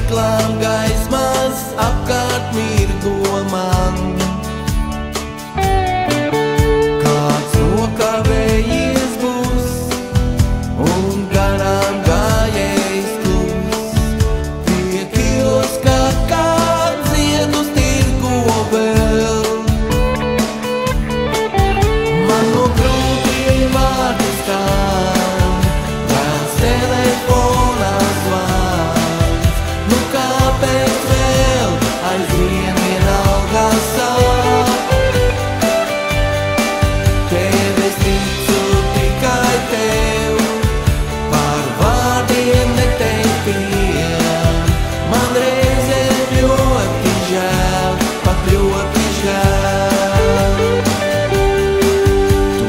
stiklām gaismas apkārt mirgo man. Kāds nokavējies būs un garām gājējs klus. Pie kioska kāds ziedus tirgo vēl. Man no krūtīm vārdi skan, vēls telefonā zvans. Nu kāpēc vēl aizvien vienalga sāp? Tev es ticu tikai tev, par vārdiem neteiktiem. Man reizēm ļoti žēl, pat ļoti žēl.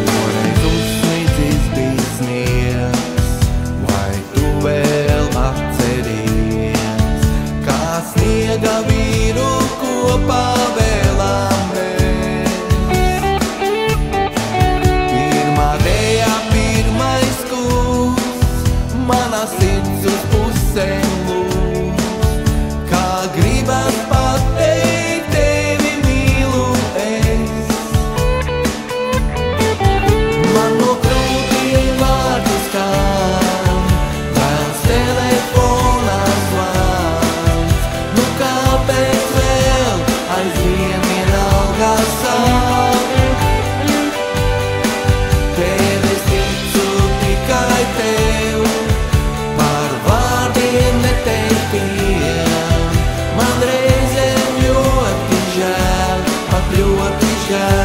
Toreiz uzsnicis bija sniegs, vai tu vēl atceries, kā sniega vīru kopā vēlām mēs. Pirmā dejā, pirmais kurs, mana sirds uz pusēm lūst. Kā gribas pateikt, tevi mīlu es. Man no krūtīm vārdi skan, vēls telefonā zvans. Nu kāpēc vēl aizvien vienalga sāp? Tev es ticu tikai tev, par vārdiem neteiktiem. Man reizēm ļoti žēl, pat ļoti žēl.